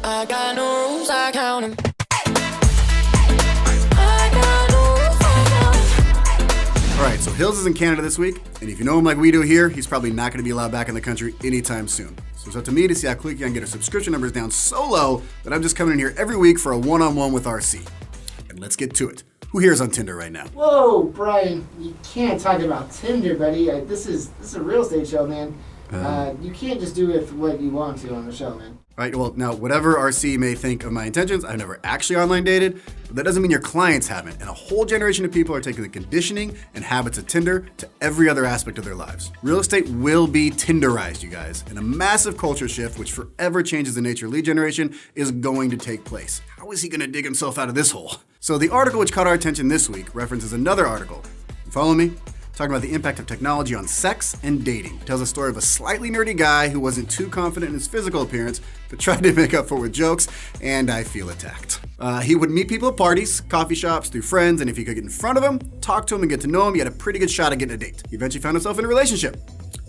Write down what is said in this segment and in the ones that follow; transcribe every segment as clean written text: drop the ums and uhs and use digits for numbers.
I got no rules, I count 'em. I got no rules, I count 'em. All right, so Hills is in Canada this week, and if you know him like we do here, he's probably not going to be allowed back in the country anytime soon. So it's up to me to see how quick you can get our subscription numbers down so low that I'm just coming in here every week for a one-on-one with RC. And let's get to it. Who here is on Tinder right now? Whoa, Brian, you can't talk about Tinder, buddy. This is a real estate show, man. You can't just do it what you want to on the show, man. All right, well, now, whatever RC may think of my intentions, I've never actually online dated, but that doesn't mean your clients haven't. And a whole generation of people are taking the conditioning and habits of Tinder to every other aspect of their lives. Real estate will be Tinderized, you guys, and a massive culture shift, which forever changes the nature of lead generation, is going to take place. How is he going to dig himself out of this hole? So the article which caught our attention this week references another article. You follow me? Talking about the impact of technology on sex and dating. It tells a story of a slightly nerdy guy who wasn't too confident in his physical appearance, but tried to make up for it with jokes, and I feel attacked. He would meet people at parties, coffee shops, through friends, and if you could get in front of him, talk to him, and get to know him, you had a pretty good shot at getting a date. He eventually found himself in a relationship.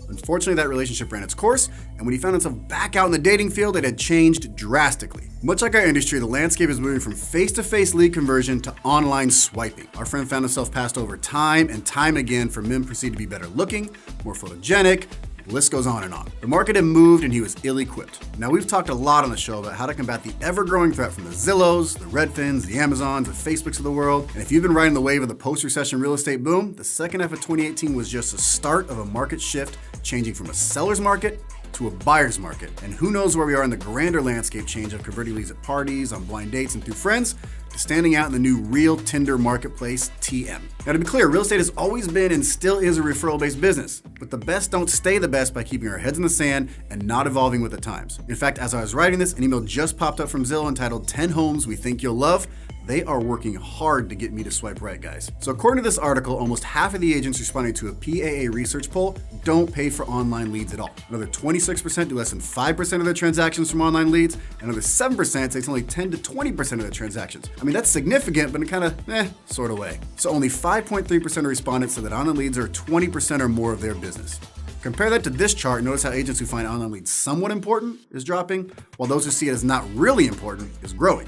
Unfortunately, that relationship ran its course, and when he found himself back out in the dating field, it had changed drastically. Much like our industry, the landscape is moving from face-to-face lead conversion to online swiping. Our friend found himself passed over time and time again for men perceived to be better looking, more photogenic. The list goes on and on. The market had moved and he was ill-equipped. Now, we've talked a lot on the show about how to combat the ever-growing threat from the Zillows, the Redfins, the Amazons, the Facebooks of the world. And if you've been riding the wave of the post-recession real estate boom, the second half of 2018 was just the start of a market shift, changing from a seller's market to a buyer's market. And who knows where we are in the grander landscape change of converting leads at parties, on blind dates, and through friends, to standing out in the new Real-Tinder marketplace, TM. Now, to be clear, real estate has always been and still is a referral-based business, but the best don't stay the best by keeping our heads in the sand and not evolving with the times. In fact, as I was writing this, an email just popped up from Zillow entitled 10 Homes We Think You'll Love. They are working hard to get me to swipe right, guys. So according to this article, almost half of the agents responding to a PAA research poll don't pay for online leads at all. Another 26% do less than 5% of their transactions from online leads, and another 7% takes only 10 to 20% of their transactions. I mean, that's significant, but in kind of, sort of way. So only 5.3% of respondents said that online leads are 20% or more of their business. Compare that to this chart, notice how agents who find online leads somewhat important is dropping, while those who see it as not really important is growing.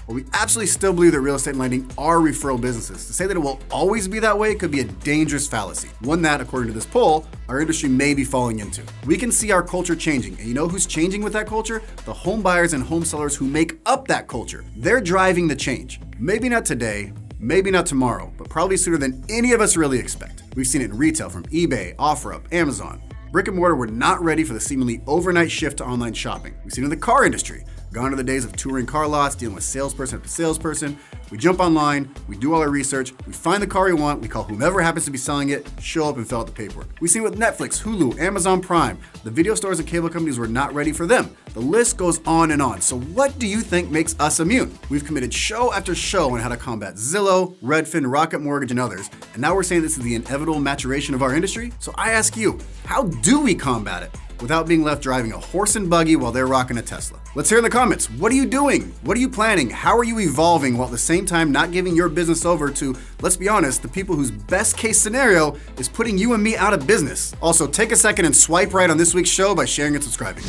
Well, we absolutely still believe that real estate and lending are referral businesses. To say that it will always be that way could be a dangerous fallacy. One that, according to this poll, our industry may be falling into. We can see our culture changing, and you know who's changing with that culture? The home buyers and home sellers who make up that culture. They're driving the change. Maybe not today, maybe not tomorrow, but probably sooner than any of us really expect. We've seen it in retail from eBay, OfferUp, Amazon. Brick and mortar were not ready for the seemingly overnight shift to online shopping. We've seen it in the car industry. Gone are the days of touring car lots, dealing with salesperson after salesperson. We jump online, we do all our research, we find the car we want, we call whomever happens to be selling it, show up and fill out the paperwork. We've seen it with Netflix, Hulu, Amazon Prime. The video stores and cable companies were not ready for them. The list goes on and on. So what do you think makes us immune? We've committed show after show on how to combat Zillow, Redfin, Rocket Mortgage, and others. And now we're saying this is the inevitable maturation of our industry. So I ask you, how do we combat it without being left driving a horse and buggy while they're rocking a Tesla? Let's hear in the comments. What are you doing? What are you planning? How are you evolving while at the same time not giving your business over to, let's be honest, the people whose best case scenario is putting you and me out of business? Also, take a second and swipe right on this week's show by sharing and subscribing.